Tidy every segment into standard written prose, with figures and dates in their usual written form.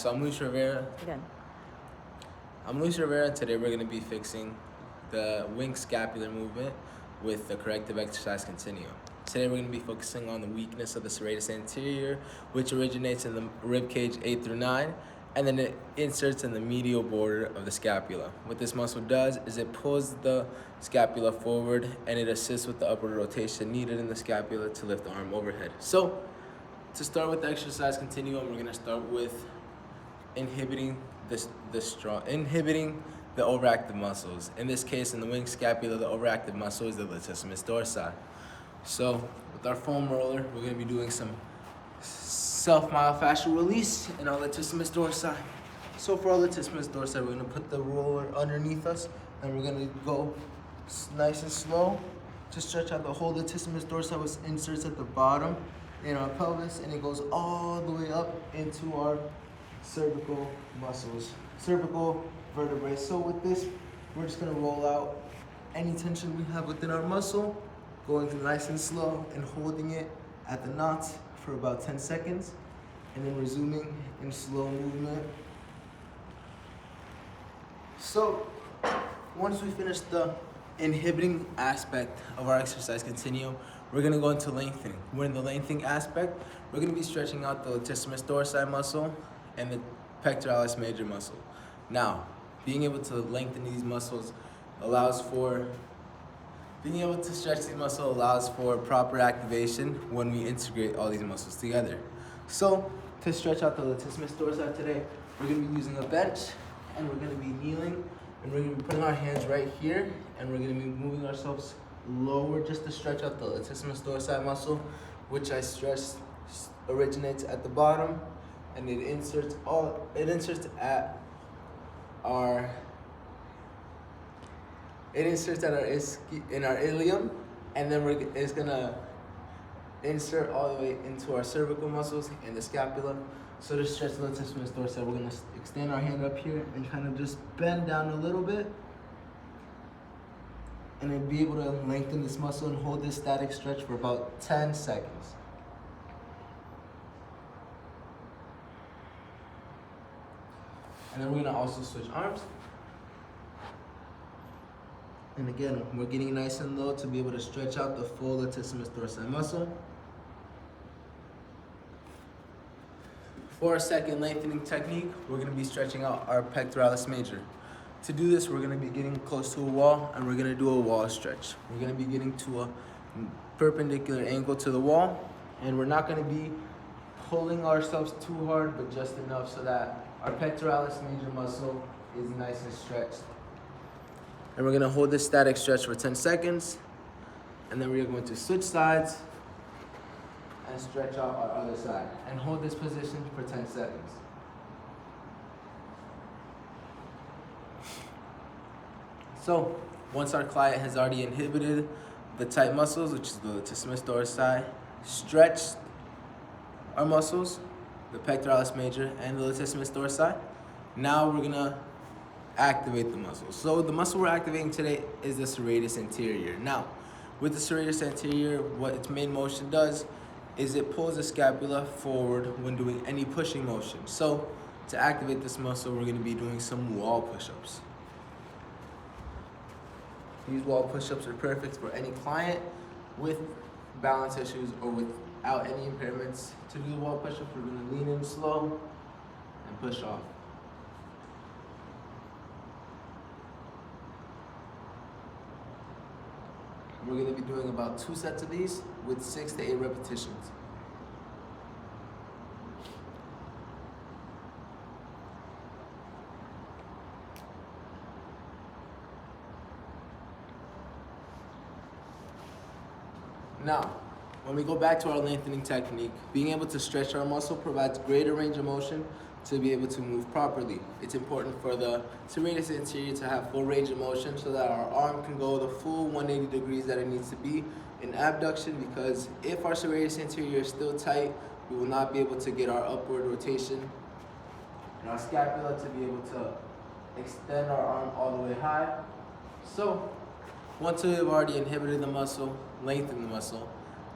So I'm Luis Rivera. Again. I'm Luis Rivera, and today we're going to be fixing the wing scapular movement with the corrective exercise Continuum. Today we're going to be focusing on the weakness of the serratus anterior, which originates in the rib cage 8 through 9, and then it inserts in the medial border of the scapula. What this muscle does is it pulls the scapula forward, and it assists with the upward rotation needed in the scapula to lift the arm overhead. So, to start with the exercise Continuum, we're going to start with inhibiting the overactive muscles. In this case, in the wing scapula, the overactive muscle is the latissimus dorsi. So with our foam roller, we're going to be doing some self-myofascial release in our latissimus dorsi. So for our latissimus dorsi, we're going to put the roller underneath us, and we're going to go nice and slow to stretch out the whole latissimus dorsi, which inserts at the bottom in our pelvis, and it goes all the way up into our cervical muscles, cervical vertebrae. So with this, we're just gonna roll out any tension we have within our muscle, going nice and slow and holding it at the knots for about 10 seconds, and then resuming in slow movement. So once we finish the inhibiting aspect of our exercise Continuum, we're gonna go into lengthening. We're in the lengthening aspect. We're gonna be stretching out the latissimus dorsi muscle and the pectoralis major muscle. Now, being able to lengthen these muscles allows for, proper activation when we integrate all these muscles together. So, to stretch out the latissimus dorsi today, we're gonna be using a bench, and we're gonna be kneeling, and we're gonna be putting our hands right here, and we're gonna be moving ourselves lower just to stretch out the latissimus dorsi muscle, which I stressed originates at the bottom, and it inserts at our ilium, and then it's gonna insert all the way into our cervical muscles and the scapula. So to stretch the latissimus dorsi, we're gonna extend our hand up here and kind of just bend down a little bit, and then be able to lengthen this muscle and hold this static stretch for about 10 seconds. And then we're gonna also switch arms. And again, we're getting nice and low to be able to stretch out the full latissimus dorsi muscle. For our second lengthening technique, we're gonna be stretching out our pectoralis major. To do this, we're gonna be getting close to a wall, and we're gonna do a wall stretch. We're gonna be getting to a perpendicular angle to the wall, and we're not gonna be pulling ourselves too hard, but just enough so that our pectoralis major muscle is nice and stretched. And we're gonna hold this static stretch for 10 seconds, and then we are going to switch sides and stretch out our other side, and hold this position for 10 seconds. So, once our client has already inhibited the tight muscles, which is the latissimus dorsi, stretched our muscles, the pectoralis major and the latissimus dorsi, now we're gonna activate the muscles. So the muscle we're activating today is the serratus anterior. Now, with the serratus anterior, what its main motion does is it pulls the scapula forward when doing any pushing motion. So to activate this muscle, we're gonna be doing some wall push-ups. These wall push-ups are perfect for any client with balance issues or without any impairments. To do the wall push-ups, we're going to lean in slow and push off. We're going to be doing about 2 sets of these with 6 to 8 repetitions. Now, when we go back to our lengthening technique, being able to stretch our muscle provides greater range of motion to be able to move properly. It's important for the serratus anterior to have full range of motion so that our arm can go the full 180 degrees that it needs to be in abduction, because if our serratus anterior is still tight, we will not be able to get our upward rotation and our scapula to be able to extend our arm all the way high. So, once we've already inhibited the muscle, lengthened the muscle,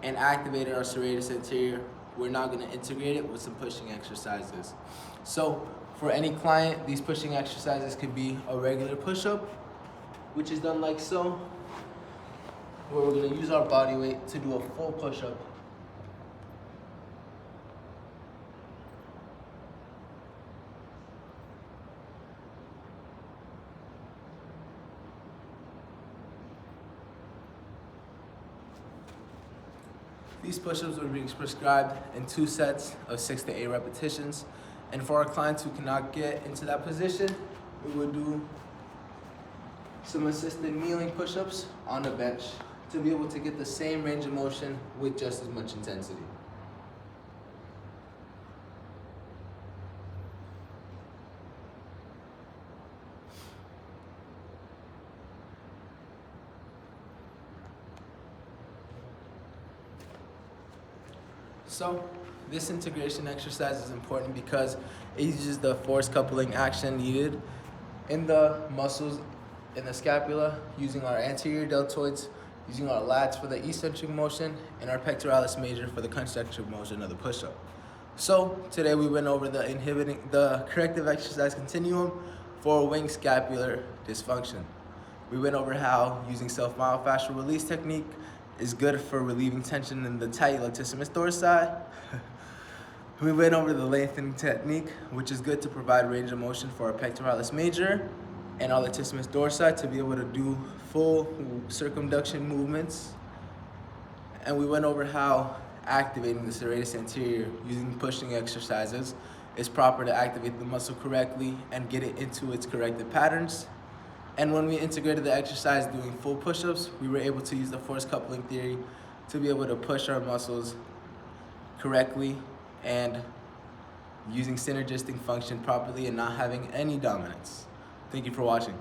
and activated our serratus anterior, we're now going to integrate it with some pushing exercises. So for any client, these pushing exercises could be a regular push-up, which is done like so, where we're going to use our body weight to do a full push-up. These push-ups are being prescribed in 2 sets of 6 to 8 repetitions. And for our clients who cannot get into that position, we will do some assisted kneeling push-ups on the bench to be able to get the same range of motion with just as much intensity. So this integration exercise is important because it uses the force coupling action needed in the muscles in the scapula, using our anterior deltoids, using our lats for the eccentric motion, and our pectoralis major for the concentric motion of the push-up. So today we went over the corrective exercise continuum for wing scapular dysfunction. We went over how using self-myofascial release technique is good for relieving tension in the tight latissimus dorsi. We went over the lengthening technique, which is good to provide range of motion for our pectoralis major and our latissimus dorsi to be able to do full circumduction movements. And we went over how activating the serratus anterior using pushing exercises is proper to activate the muscle correctly and get it into its corrected patterns. And when we integrated the exercise doing full push-ups, we were able to use the force coupling theory to be able to push our muscles correctly and using synergistic function properly and not having any dominance. Thank you for watching.